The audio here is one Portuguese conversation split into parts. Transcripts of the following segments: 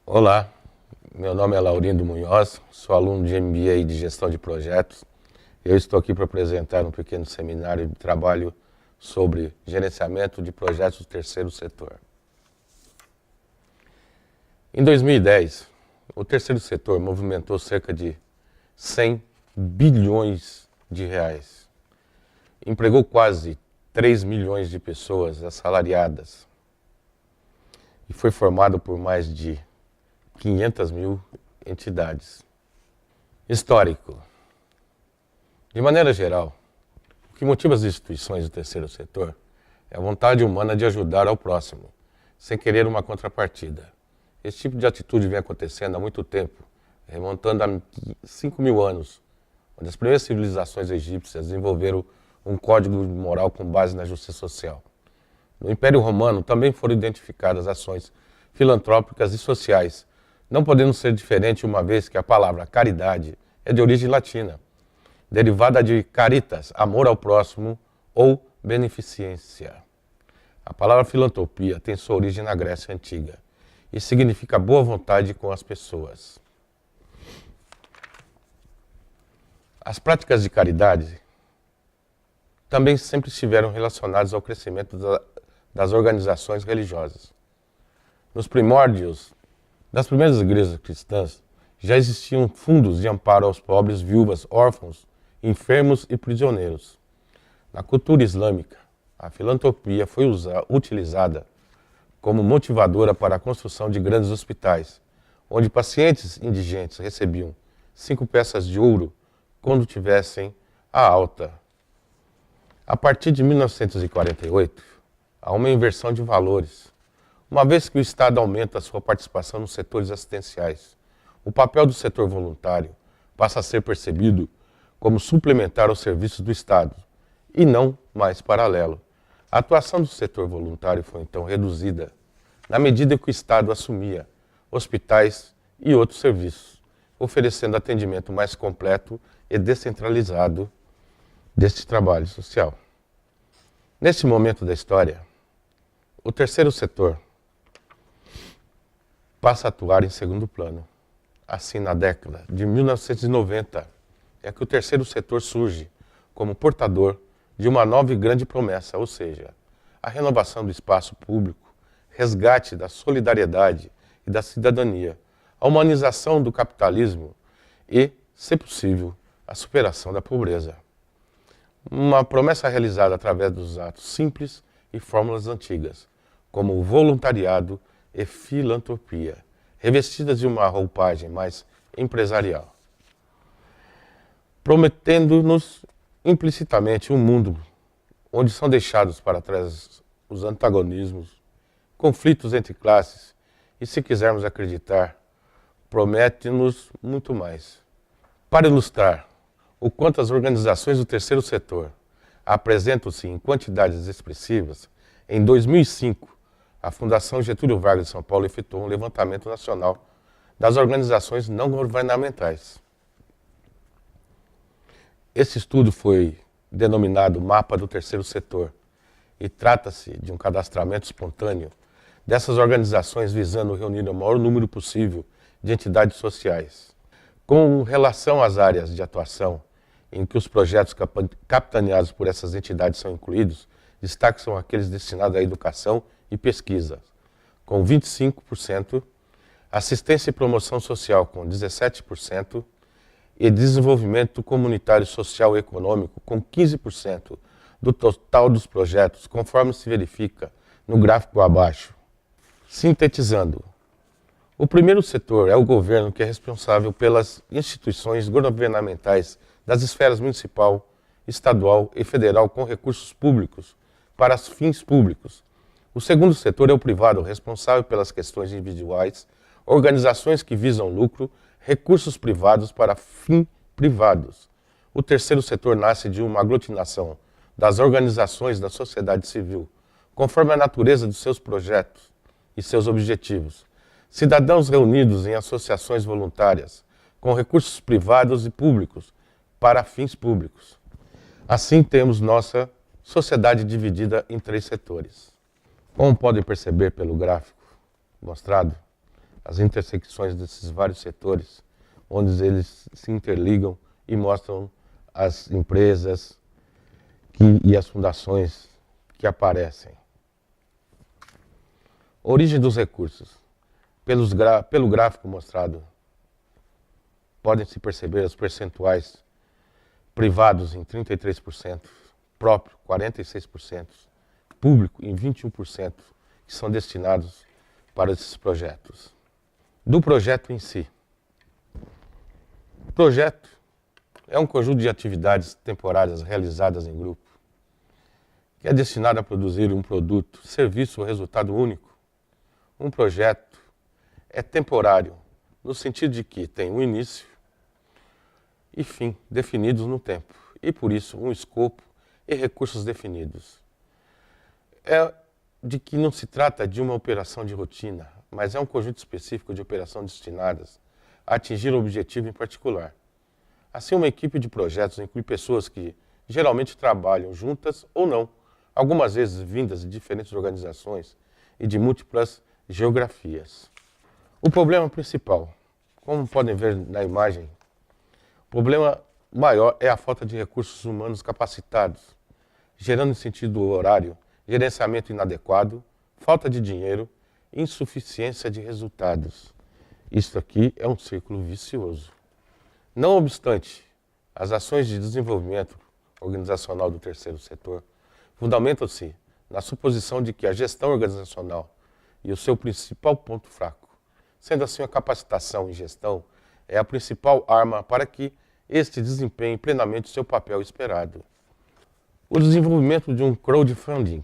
Olá, meu nome é Laurindo Munhoz, sou aluno de MBA de Gestão de Projetos. Eu estou aqui para apresentar um pequeno seminário de trabalho sobre gerenciamento de projetos do terceiro setor. Em 2010, o terceiro setor movimentou cerca de 100 bilhões de reais. Empregou quase 3 milhões de pessoas assalariadas e foi formado por mais de 500 mil entidades. Histórico. De maneira geral, o que motiva as instituições do terceiro setor é a vontade humana de ajudar ao próximo, sem querer uma contrapartida. Esse tipo de atitude vem acontecendo há muito tempo, remontando a 5 mil anos, onde as primeiras civilizações egípcias desenvolveram um código moral com base na justiça social. No Império Romano também foram identificadas ações filantrópicas e sociais, não podendo ser diferente uma vez que a palavra caridade é de origem latina, derivada de caritas, amor ao próximo ou beneficência. A palavra filantropia tem sua origem na Grécia Antiga e significa boa vontade com as pessoas. As práticas de caridade também sempre estiveram relacionadas ao crescimento das organizações religiosas. Nos primórdios das primeiras igrejas cristãs, já existiam fundos de amparo aos pobres, viúvas, órfãos, enfermos e prisioneiros. Na cultura islâmica, a filantropia foi utilizada como motivadora para a construção de grandes hospitais, onde pacientes indigentes recebiam 5 peças de ouro quando tivessem a alta. A partir de 1948, há uma inversão de valores. Uma vez que o Estado aumenta a sua participação nos setores assistenciais, o papel do setor voluntário passa a ser percebido como suplementar aos serviços do Estado e não mais paralelo. A atuação do setor voluntário foi então reduzida na medida que o Estado assumia hospitais e outros serviços, oferecendo atendimento mais completo e descentralizado deste trabalho social. Neste momento da história, o terceiro setor passa a atuar em segundo plano. Assim, na década de 1990, é que o terceiro setor surge como portador de uma nova e grande promessa, ou seja, a renovação do espaço público, resgate da solidariedade e da cidadania, a humanização do capitalismo e, se possível, a superação da pobreza. Uma promessa realizada através dos atos simples e fórmulas antigas, como o voluntariado e filantropia, revestidas de uma roupagem mais empresarial, prometendo-nos implicitamente um mundo onde são deixados para trás os antagonismos, conflitos entre classes e, se quisermos acreditar, promete-nos muito mais. Para ilustrar o quanto as organizações do terceiro setor apresentam-se em quantidades expressivas, em 2005, a Fundação Getúlio Vargas de São Paulo efetuou um levantamento nacional das organizações não governamentais. Esse estudo foi denominado Mapa do Terceiro Setor e trata-se de um cadastramento espontâneo dessas organizações visando reunir o maior número possível de entidades sociais. Com relação às áreas de atuação em que os projetos capitaneados por essas entidades são incluídos, destaque são aqueles destinados à educação e pesquisa, com 25%, assistência e promoção social, com 17%, e desenvolvimento comunitário, social e econômico, com 15% do total dos projetos, conforme se verifica no gráfico abaixo. Sintetizando, o primeiro setor é o governo, que é responsável pelas instituições governamentais das esferas municipal, estadual e federal com recursos públicos para fins públicos. O segundo setor é o privado, responsável pelas questões individuais, organizações que visam lucro, recursos privados para fins privados. O terceiro setor nasce de uma aglutinação das organizações da sociedade civil, conforme a natureza dos seus projetos e seus objetivos. Cidadãos reunidos em associações voluntárias, com recursos privados e públicos para fins públicos. Assim temos nossa sociedade dividida em 3 setores. Como podem perceber pelo gráfico mostrado, as intersecções desses vários setores, onde eles se interligam e mostram as empresas e as fundações que aparecem. Origem dos recursos. Pelo gráfico mostrado, podem-se perceber os percentuais privados em 33%, próprio 46%, público em 21%, que são destinados para esses projetos. Do projeto em si. O projeto é um conjunto de atividades temporárias realizadas em grupo, que é destinado a produzir um produto, serviço ou resultado único. Um projeto é temporário, no sentido de que tem um início e fim definidos no tempo, e por isso um escopo e recursos definidos. É de que não se trata de uma operação de rotina, mas é um conjunto específico de operações destinadas a atingir um objetivo em particular. Assim, uma equipe de projetos inclui pessoas que geralmente trabalham juntas ou não, algumas vezes vindas de diferentes organizações e de múltiplas geografias. O problema principal, como podem ver na imagem, o problema maior é a falta de recursos humanos capacitados, gerando em sentido horário, gerenciamento inadequado, falta de dinheiro, insuficiência de resultados. Isto aqui é um círculo vicioso. Não obstante, as ações de desenvolvimento organizacional do terceiro setor fundamentam-se na suposição de que a gestão organizacional e o seu principal ponto fraco, sendo assim a capacitação em gestão, é a principal arma para que este desempenhe plenamente o seu papel esperado. O desenvolvimento de um crowdfunding,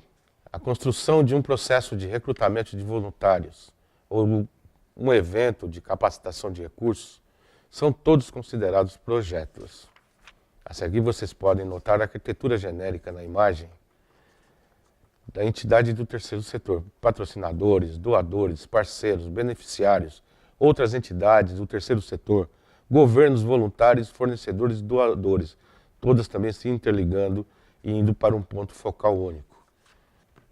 a construção de um processo de recrutamento de voluntários ou um evento de capacitação de recursos são todos considerados projetos. A seguir vocês podem notar a arquitetura genérica na imagem da entidade do terceiro setor, patrocinadores, doadores, parceiros, beneficiários, outras entidades do terceiro setor, governos, voluntários, fornecedores e doadores, todas também se interligando e indo para um ponto focal único.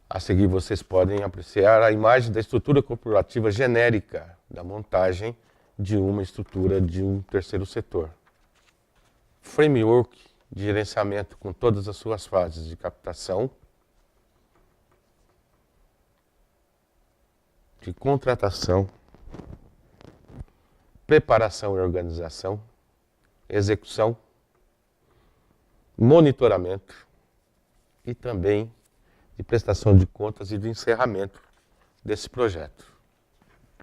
A seguir vocês podem apreciar a imagem da estrutura corporativa genérica da montagem de uma estrutura de um terceiro setor. Framework de gerenciamento com todas as suas fases de captação, de contratação, preparação e organização, execução, monitoramento e também de prestação de contas e do encerramento desse projeto.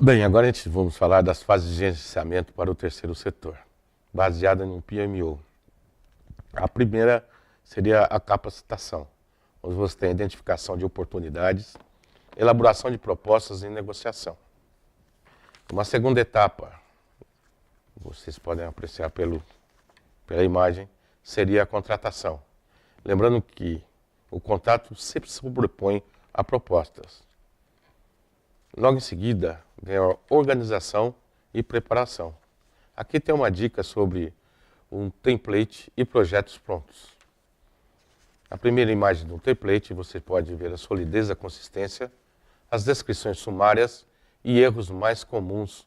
Bem, agora a gente vamos falar das fases de gerenciamento para o terceiro setor, baseada no PMO. A primeira seria a capacitação, onde você tem a identificação de oportunidades, elaboração de propostas e negociação. Uma segunda etapa, vocês podem apreciar pela imagem, seria a contratação. Lembrando que o contrato sempre se sobrepõe a propostas. Logo em seguida, vem a organização e preparação. Aqui tem uma dica sobre um template e projetos prontos. A primeira imagem do template, você pode ver a solidez, a consistência, as descrições sumárias e erros mais comuns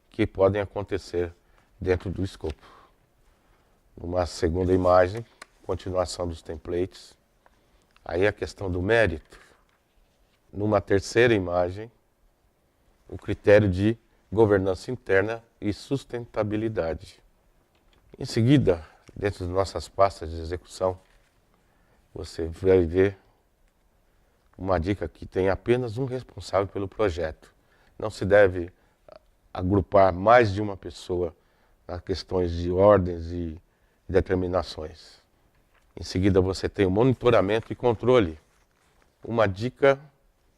que podem acontecer dentro do escopo. Uma segunda imagem, continuação dos templates. Aí a questão do mérito. Numa terceira imagem, o critério de governança interna e sustentabilidade. Em seguida, dentro das nossas pastas de execução, você vai ver uma dica que tem apenas um responsável pelo projeto. Não se deve agrupar mais de uma pessoa nas questões de ordens e determinações. Em seguida, você tem o monitoramento e controle. Uma dica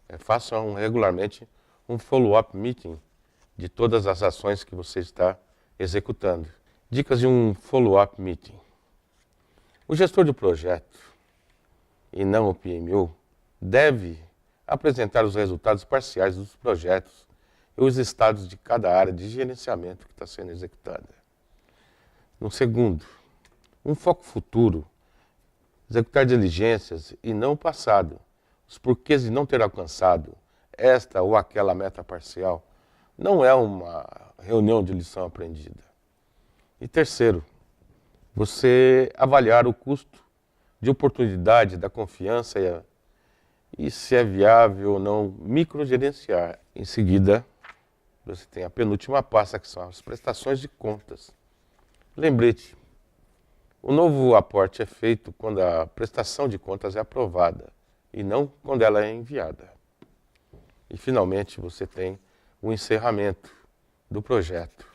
é façam regularmente um follow-up meeting de todas as ações que você está executando. Dicas de um follow-up meeting. O gestor do projeto, e não o PMO, deve apresentar os resultados parciais dos projetos e os estados de cada área de gerenciamento que está sendo executada. No segundo, um foco futuro, executar diligências e não o passado, os porquês de não ter alcançado esta ou aquela meta parcial, não é uma reunião de lição aprendida. E terceiro, você avaliar o custo de oportunidade da confiança e se é viável ou não microgerenciar. Em seguida, você tem a penúltima pasta, que são as prestações de contas. Lembrete, o novo aporte é feito quando a prestação de contas é aprovada e não quando ela é enviada. E, finalmente, você tem o encerramento do projeto.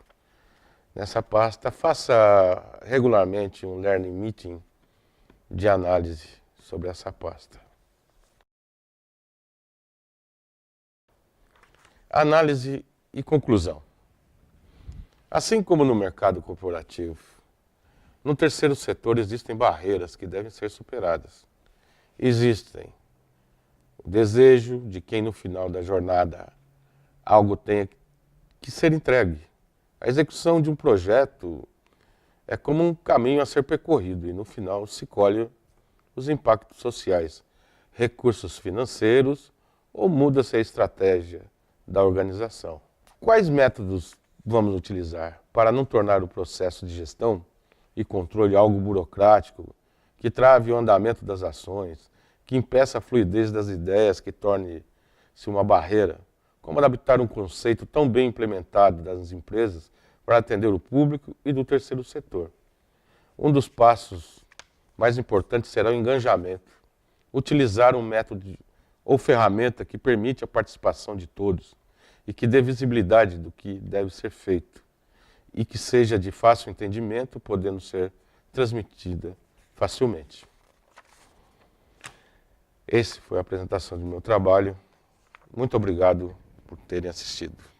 Nessa pasta, faça regularmente um Learning Meeting de análise sobre essa pasta. Análise e conclusão. Assim como no mercado corporativo, no terceiro setor existem barreiras que devem ser superadas. Existem o desejo de quem no final da jornada algo tenha que ser entregue. A execução de um projeto é como um caminho a ser percorrido e no final se colhe os impactos sociais, recursos financeiros ou muda-se a estratégia da organização. Quais métodos vamos utilizar para não tornar o processo de gestão e controle algo burocrático, que trave o andamento das ações, que impeça a fluidez das ideias, que torne-se uma barreira? Como adaptar um conceito tão bem implementado das empresas para atender o público e do terceiro setor? Um dos passos mais importantes será o engajamento. Utilizar um método ou ferramenta que permite a participação de todos e que dê visibilidade do que deve ser feito e que seja de fácil entendimento, podendo ser transmitida facilmente. Essa foi a apresentação do meu trabalho. Muito obrigado por terem assistido.